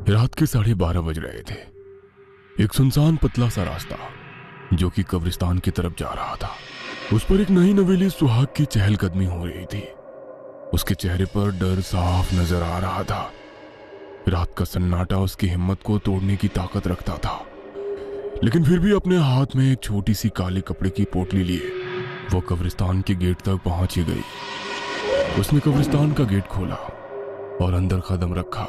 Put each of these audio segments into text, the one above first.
रात के 12:30 बज रहे थे। एक सुनसान पतला सा रास्ता जो कि कब्रिस्तान की तरफ जा रहा था, उस पर एक नई नवेली सुहाग की चहलकदमी हो रही थी। उसके चेहरे पर डर साफ नजर आ रहा था। रात का सन्नाटा उसकी हिम्मत को तोड़ने की ताकत रखता था, लेकिन फिर भी अपने हाथ में एक छोटी सी काले कपड़े की पोटली लिए वो कब्रिस्तान के गेट तक पहुंच ही गई। उसने कब्रिस्तान का गेट खोला और अंदर कदम रखा।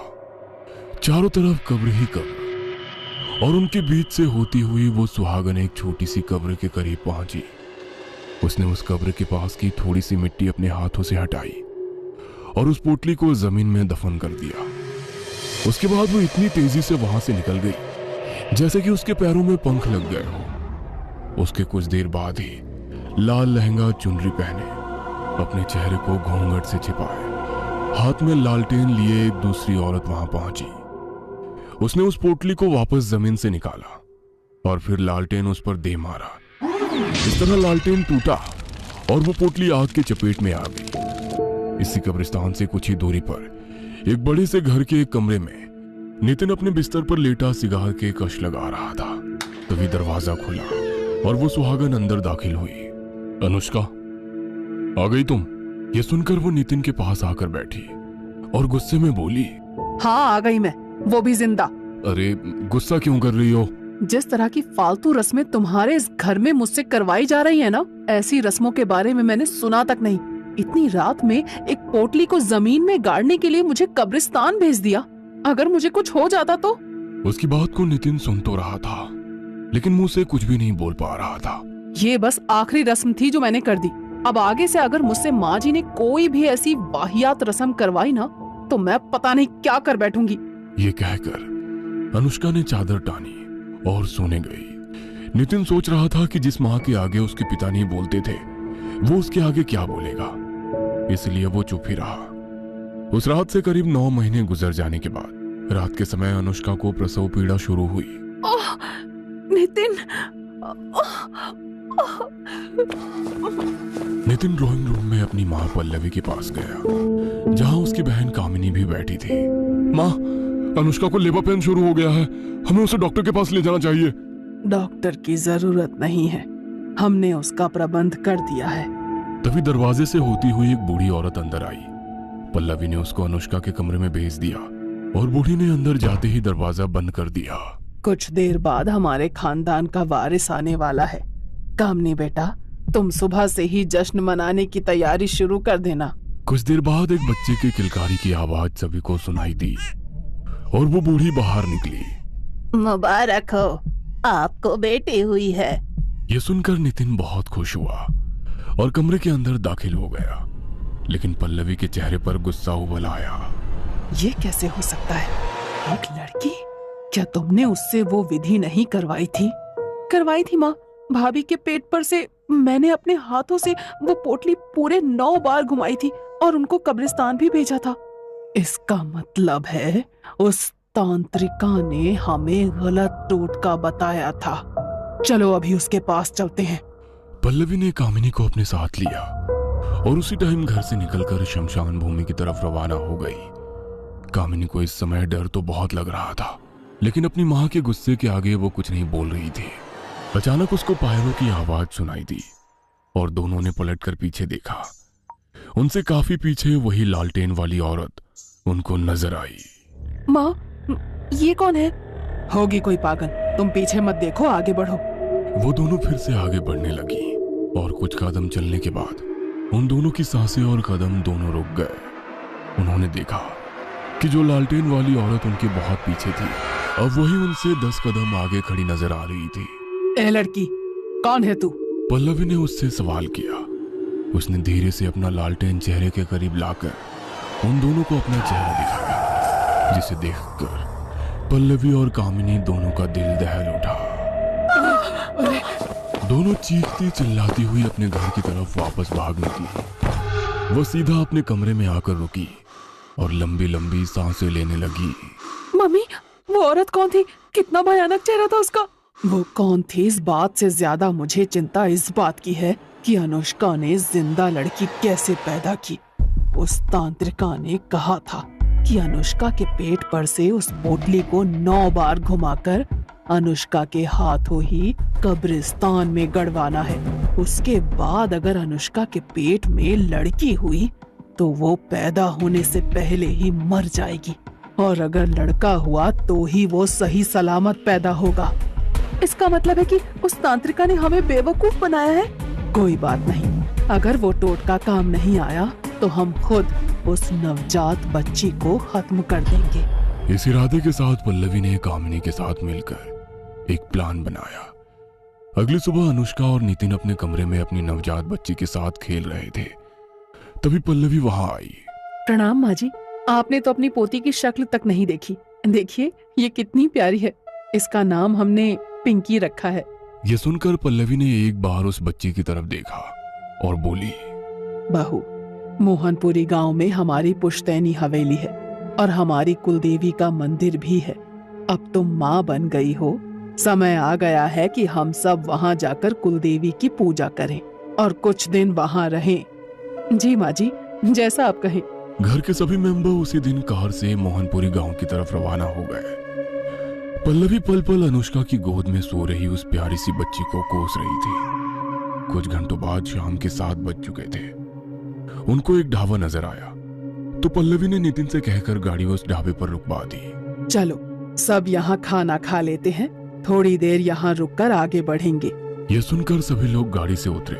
चारों तरफ कब्र ही कब्र, और उनके बीच से होती हुई वो सुहागन एक छोटी सी कब्र के करीब पहुंची। उसने उस कब्र के पास की थोड़ी सी मिट्टी अपने हाथों से हटाई और उस पोटली को जमीन में दफन कर दिया। उसके बाद वो इतनी तेजी से वहां से निकल गई जैसे कि उसके पैरों में पंख लग गए हो। उसके कुछ देर बाद ही लाल लहंगा चुनरी पहने, अपने चेहरे को घूंघट से छिपाए, हाथ में लालटेन लिए एक दूसरी औरत वहां पहुंची। उसने उस पोटली को वापस जमीन से निकाला और फिर लालटेन उस पर दे मारा। इस तरह लालटेन टूटा और वो पोटली आग के चपेट में आ गई। इसी कब्रिस्तान से कुछ ही दूरी पर एक बड़े से घर के एक कमरे में नितिन अपने बिस्तर पर लेटा सिगार के कश लगा रहा था। तभी दरवाजा खुला और वो सुहागन अंदर दाखिल हुई। अनुष्का, आ गई तुम? ये सुनकर वो नितिन के पास आकर बैठी और गुस्से में बोली, हाँ आ गई मैं, वो भी जिंदा। अरे गुस्सा क्यों कर रही हो? जिस तरह की फालतू रस्में तुम्हारे इस घर में मुझसे करवाई जा रही है ना, ऐसी रस्मों के बारे में मैंने सुना तक नहीं। इतनी रात में एक पोटली को जमीन में गाड़ने के लिए मुझे कब्रिस्तान भेज दिया। अगर मुझे कुछ हो जाता तो? उसकी बात को नितिन सुन तो रहा था, लेकिन मुंह से कुछ भी नहीं बोल पा रहा था। ये बस आखिरी रस्म थी जो मैंने कर दी। अब आगे से अगर मुझसे माँ जी ने कोई भी ऐसी वाहियात रस्म करवाई ना, तो मैं पता नहीं क्या कर बैठूंगी। ये कहकर अनुष्का ने चादर टानी और सोने गई। नितिन सोच रहा था कि जिस माँ के आगे उसके पिता नहीं बोलते थे, वो उसके आगे क्या बोलेगा, इसलिए वो चुप ही रहा। उस रात से करीब 9 महीने गुजर जाने के बाद रात के समय अनुष्का को प्रसव पीड़ा शुरू हुई। नितिन नितिन ड्राइंग रूम में अपनी माँ पल्लवी के पास गया, जहाँ उसकी बहन कामिनी भी बैठी थी। माँ, अनुष्का को लेबर पेन शुरू हो गया है, हमें उसे डॉक्टर के पास ले जाना चाहिए। डॉक्टर की जरूरत नहीं है, हमने उसका प्रबंध कर दिया है। तभी दरवाजे से होती हुई एक बूढ़ी औरत अंदर आई। पल्लवी ने उसको अनुष्का के कमरे में भेज दिया और बूढ़ी ने अंदर जाते ही दरवाजा बंद कर दिया। कुछ देर बाद हमारे खानदान का वारिस आने वाला है। कामनी बेटा, तुम सुबह से ही जश्न मनाने की तैयारी शुरू कर देना। कुछ देर बाद एक बच्चे की किलकारी की आवाज सभी को सुनाई दी और वो बूढ़ी बाहर निकली। मुबारक हो, आपको बेटी हुई है। ये सुनकर नितिन बहुत खुश हुआ और कमरे के अंदर दाखिल हो गया, लेकिन पल्लवी के चेहरे पर गुस्सा उबल आया। ये कैसे हो सकता है? एक लड़की? क्या तुमने उससे वो विधि नहीं करवाई थी? करवाई थी माँ। भाभी के पेट पर से मैंने अपने हाथों से वो पोटली पूरे 9 बार घुमाई थी और उनको कब्रिस्तान भी भेजा था। इसका मतलब है उस तांत्रिका ने हमें गलत टोटका बताया था। चलो अभी उसके पास चलते हैं। पल्लवी ने कामिनी को अपने साथ लिया और उसी टाइम घर से निकलकर शमशान भूमि की तरफ रवाना हो गई। कामिनी को इस समय डर तो बहुत लग रहा था, लेकिन अपनी माँ के गुस्से के आगे वो कुछ नहीं बोल रही थी। अचानक उसको पायरों की आवाज सुनाई दी और दोनों ने पलटकर पीछे देखा। उनसे काफी पीछे वही लालटेन वाली औरत उनको नजर आई। माँ, ये कौन है? होगी कोई पागल, तुम पीछे मत देखो, आगे बढ़ो। वो दोनों फिर से आगे बढ़ने लगी और कुछ कदम चलने के बाद उन दोनों की सांसें और कदम दोनों रुक गए। उन्होंने देखा कि जो लालटेन वाली औरत उनके बहुत पीछे थी, अब वही उनसे 10 कदम आगे खड़ी नजर आ रही थी। ए लड़की, कौन है तू? पल्लवी ने उससे सवाल किया। उसने धीरे से अपना लालटेन चेहरे के करीब लाकर उन दोनों को अपना चेहरा दिखाया, जिसे देखकर पल्लवी और कामिनी दोनों का दिल दहल उठा। दोनों चीखती चिल्लाती हुई अपने घर की तरफ वापस भाग निकली। वो सीधा अपने कमरे में आकर रुकी और लंबी लंबी सांसें लेने लगी। मम्मी, वो औरत कौन थी? कितना भयानक चेहरा था उसका। वो कौन थी, इस बात से ज्यादा मुझे चिंता इस बात की है कि अनुष्का ने जिंदा लड़की कैसे पैदा की। उस तांत्रिका ने कहा था कि अनुष्का के पेट पर से उस पोटली को 9 बार घुमाकर अनुष्का के हाथों ही कब्रिस्तान में गड़वाना है। उसके बाद अगर अनुष्का के पेट में लड़की हुई तो वो पैदा होने से पहले ही मर जाएगी, और अगर लड़का हुआ तो ही वो सही सलामत पैदा होगा। इसका मतलब है कि उस तांत्रिका ने हमें बेवकूफ बनाया है। कोई बात नहीं, अगर वो टोटका काम नहीं आया तो हम खुद उस नवजात बच्ची को खत्म कर देंगे। इस इरादे के साथ पल्लवी ने कामिनी के साथ मिलकर एक प्लान बनाया। अगली सुबह अनुष्का और नितिन अपने कमरे में अपनी नवजात बच्ची के साथ खेल रहे थे। तभी पल्लवी वहां आई। प्रणाम माँ जी, आपने तो अपनी पोती की शक्ल तक नहीं देखी। देखिए ये कितनी प्यारी है। इसका नाम हमने पिंकी रखा है। ये सुनकर पल्लवी ने एक बार उस बच्ची की तरफ देखा और बोली, बहू, मोहनपुरी गांव में हमारी पुश्तैनी हवेली है और हमारी कुलदेवी का मंदिर भी है। अब तुम माँ बन गई हो, समय आ गया है कि हम सब वहाँ जाकर कुलदेवी की पूजा करें और कुछ दिन वहाँ रहें। जी माँ जी, जैसा आप कहें। घर के सभी मेंबर उसी दिन कार से मोहनपुरी गांव की तरफ रवाना हो गए। पल्लवी पल पल अनुष्का की गोद में सो रही उस प्यारी सी बच्ची को कोस रही थी। कुछ घंटों बाद शाम के 7 बज चुके थे। उनको एक ढाबा नजर आया तो पल्लवी ने नितिन से कहकर गाड़ी उस ढाबे पर रुकवा दी। चलो सब यहाँ खाना खा लेते हैं, थोड़ी देर यहाँ रुककर आगे बढ़ेंगे। यह सुनकर सभी लोग गाड़ी से उतरे।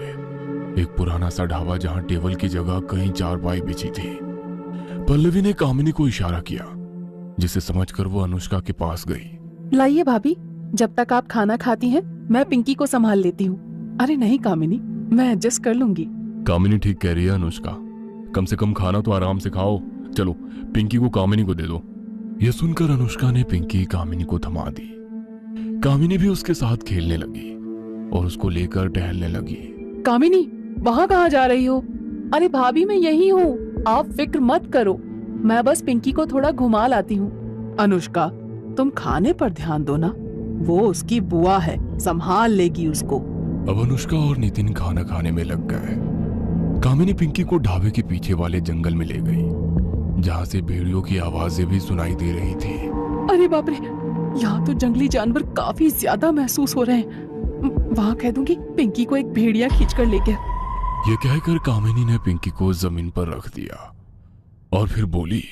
एक पुराना सा ढाबा जहाँ टेबल की जगह कहीं चारपाई बिछी थी। पल्लवी ने कामिनी को इशारा किया, जिसे समझकर वो अनुष्का के पास गई। लाइए भाभी, जब तक आप खाना खाती हैं मैं पिंकी को संभाल लेती हूँ। अरे नहीं कामिनी, मैं एडजस्ट कर लूंगी। कामिनी ठीक कह रही है अनुष्का, कम से कम खाना तो आराम से खाओ। चलो पिंकी को कामिनी को दे दो। यह सुनकर अनुष्का ने पिंकी कामिनी को थमा दी। कामिनी भी उसके साथ खेलने लगी और उसको लेकर टहलने लगी। कामिनी, वहाँ कहाँ जा रही हो? अरे भाभी मैं यही हूँ, आप फिक्र मत करो, मैं बस पिंकी को थोड़ा घुमा लाती हूँ। अनुष्का, तुम खाने पर ध्यान दो ना, वो उसकी बुआ है, संभाल लेगी उसको। अब अनुष्का और नितिन खाना खाने में लग गए। कामिनी पिंकी को ढाबे के पीछे वाले जंगल में ले गई, जहाँ से भेड़ियों की आवाजें भी सुनाई दे रही थी। अरे बाप रे, यहाँ तो जंगली जानवर काफी ज्यादा महसूस हो रहे हैं। वहाँ कह दूंगी पिंकी को एक भेड़िया खींचकर ले गया। ये कहकर कामिनी ने पिंकी को जमीन पर रख दिया और फिर बोली,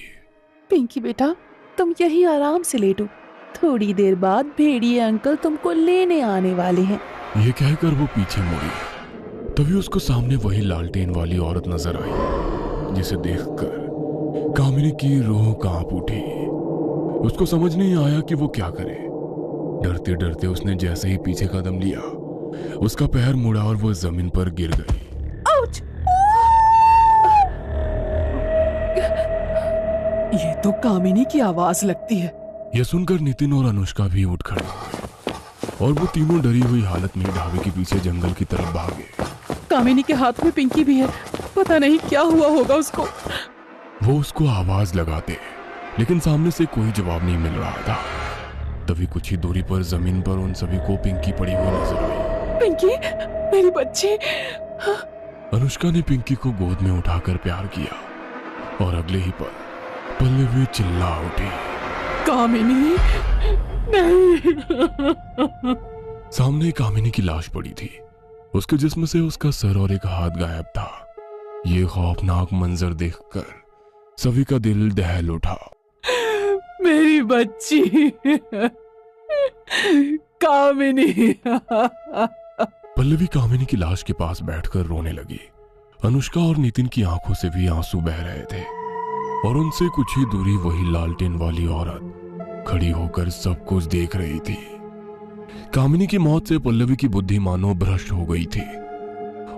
पिंकी बेटा, तुम यही आराम से लेटो, थोड़ी देर बाद भेड़िए अंकल तुमको लेने आने वाले हैं। ये कहकर वो पीछे मुड़ी। तभी उसको सामने वही लालटेन वाली औरत नजर आई, जिसे देखकर कामिनी की रूह कांप उठी। उसको समझ नहीं आया कि वो क्या करे। डरते डरते उसने जैसे ही पीछे कदम लिया, उसका पैर मुड़ा और वो जमीन पर गिर गई। आउच! ये तो कामिनी की आवाज लगती है। यह सुनकर नितिन और अनुष्का भी उठ खड़े और वो तीनों डरी हुई हालत में ढाबे के पीछे जंगल की तरफ भागे। कामिनी के हाथ में पिंकी भी है, पता नहीं क्या हुआ होगा उसको। वो उसको आवाज लगाते, लेकिन सामने से कोई जवाब नहीं मिल रहा था। तभी कुछ ही दूरी पर जमीन पर उन सभी को पिंकी पड़ी हुई नजर आई। पिंकी, मेरी बच्ची। अनुष्का ने पिंकी को गोद में उठाकर प्यार किया और अगले ही पल पल्लवी चिल्ला उठी, कामिनी नहीं। सामने कामिनी की लाश पड़ी थी। उसके जिस्म से उसका सर और एक हाथ गायब था। ये खौफनाक मंजर देखकर सभी का दिल दहल उठा। मेरी बच्ची कामिनी। पल्लवी कामिनी की लाश के पास बैठकर रोने लगी। अनुष्का और नितिन की आंखों से भी आंसू बह रहे थे और उनसे कुछ ही दूरी वही लालटेन वाली औरत खड़ी होकर सब कुछ देख रही थी। कामिनी की मौत से पल्लवी की बुद्धि मानो भ्रष्ट हो गई थी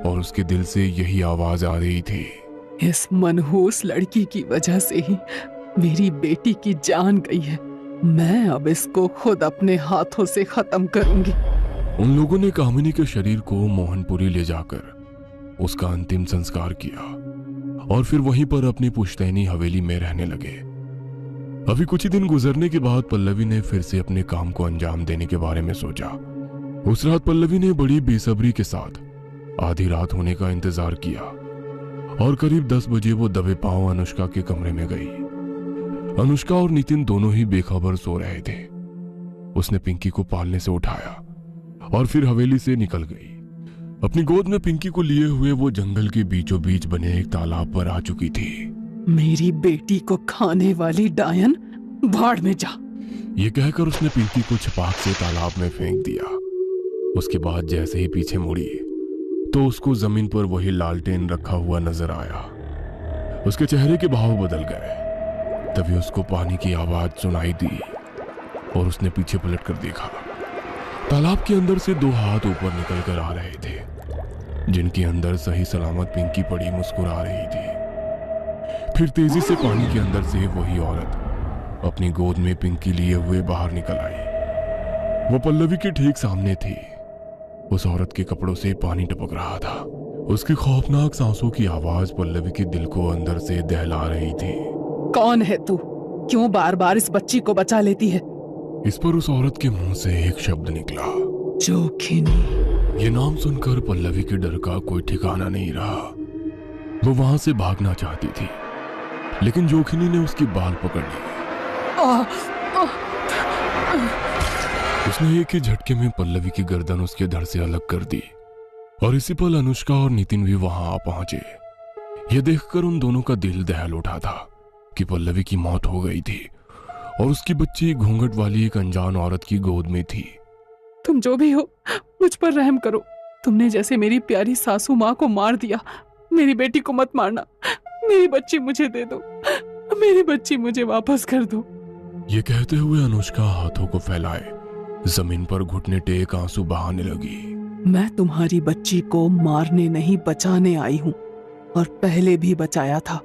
और उसके दिल से यही आवाज आ रही थी, इस मनहूस लड़की की वजह से ही मेरी बेटी की जान गई है। मैं अब इसको खुद अपने हाथों से खत्म करूंगी। उन लोगों ने कामिनी के शरीर को मोहनपुरी ले जाकर उसका अंतिम संस्कार किया और फिर वहीं पर अपनी पुश्तैनी हवेली में रहने लगे। अभी कुछ ही दिन गुजरने के बाद पल्लवी ने फिर से अपने काम को अंजाम देने के बारे में सोचा। उस रात पल्लवी ने बड़ी बेसब्री के साथ आधी रात होने का इंतजार किया और करीब 10 बजे वो दबे पांव अनुष्का के कमरे में गई। अनुष्का और नितिन दोनों ही बेखबर सो रहे थे। उसने पिंकी को पालने से उठाया और फिर हवेली से निकल गई। अपनी गोद में पिंकी को लिए हुए वो जंगल के बीचों बीच बने एक तालाब पर आ चुकी थी। मेरी बेटी को खाने वाली डायन, भाड़ में जा। ये कहकर उसने पिंकी को छपाक से तालाब में फेंक दिया। उसके बाद जैसे ही पीछे मुड़ी तो उसको जमीन पर वही लालटेन रखा हुआ नजर आया। उसके चेहरे के भाव बदल गए। तभी उसको पानी की आवाज सुनाई दी और उसने पीछे पलट कर देखा। तालाब के अंदर से दो हाथ ऊपर निकल कर आ रहे थे, जिनके अंदर सही सलामत पिंकी पड़ी मुस्कुरा रही थी। फिर तेजी से पानी के अंदर से वही औरत अपनी गोद में पिंकी लिए हुए बाहर निकल आई। वो पल्लवी के ठीक सामने थी। उस औरत के कपड़ों से पानी टपक रहा था। उसकी खौफनाक सांसों की आवाज पल्लवी के दिल को अंदर से दहला रही थी। कौन है तू? क्यों बार बार इस बच्ची को बचा लेती है? इस पर उस औरत के मुंह से एक शब्द निकला, जोखिनी। ये नाम सुनकर पल्लवी के डर का कोई ठिकाना नहीं रहा। वो वहां से भागना चाहती थी, लेकिन जोखिनी ने उसकी बाल पकड़ ली। उसने एक ही झटके में पल्लवी की गर्दन उसके धड़ से अलग कर दी और इसी पल अनुष्का और नितिन भी वहां आ पहुंचे। यह देखकर उन दोनों का दिल दहल उठा था कि पल्लवी की मौत हो गई थी और उसकी बच्ची घूंघट वाली एक अनजान औरत की गोद में थी। तुम जो भी हो, मुझ पर रहम करो। तुमने जैसे मेरी प्यारी सासू माँ को मार दिया, मेरी बेटी को मत मारना। मेरी बच्ची मुझे दे दो, मेरी बच्ची मुझे वापस कर दो। ये कहते हुए अनुष्का हाथों को फैलाए जमीन पर घुटने टेक आंसू बहाने लगी। मैं तुम्हारी बच्ची को मारने नहीं, बचाने आई हूँ, और पहले भी बचाया था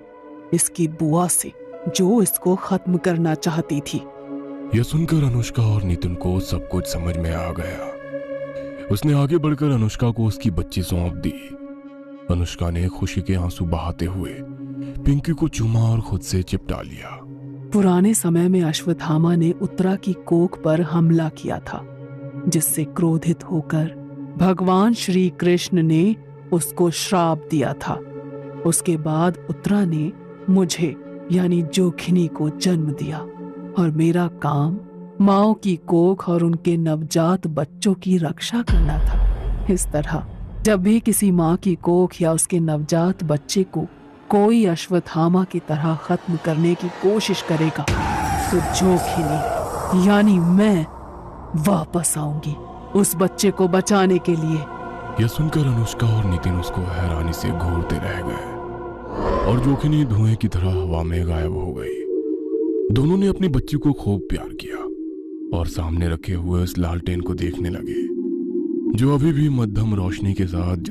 इसकी बुआ से, जो इसको खत्म करना चाहती थी। यह सुनकर अनुष्का और नितिन को सब कुछ समझ में आ गया। उसने आगे बढ़कर अनुष्का को उसकी बच्ची सौंप दी। अनुष्का ने खुशी के आंसू बहाते हुए पिंकी को चूमा और खुद से चिपटा लिया। पुराने समय में अश्वत्थामा ने उत्तरा की कोख पर हमला किया था, जिससे क्रोधित होकर भगवान श्री कृष्ण ने उसको श्राप दिया था। उसके बाद उत्तरा ने मुझे यानी जोखिनी को जन्म दिया और मेरा काम माओ की कोख और उनके नवजात बच्चों की रक्षा करना था। इस तरह जब भी किसी माँ की कोख या उसके नवजात बच्चे को कोई अश्वत्थामा की तरह खत्म करने की कोशिश करेगा तो जोखिनी यानी मैं वापस आऊंगी उस बच्चे को बचाने के लिए। यह सुनकर अनुष्का और नितिन उसको हैरानी से घूरते रह गए और जोखिनी धुएं की तरह हवा में गायब हो गई। दोनों ने अपनी बच्ची को खूब प्यार किया और सामने रखे हुए उस लालटेन को देखने लगे, जो अभी भी मध्यम रोशनी के साथ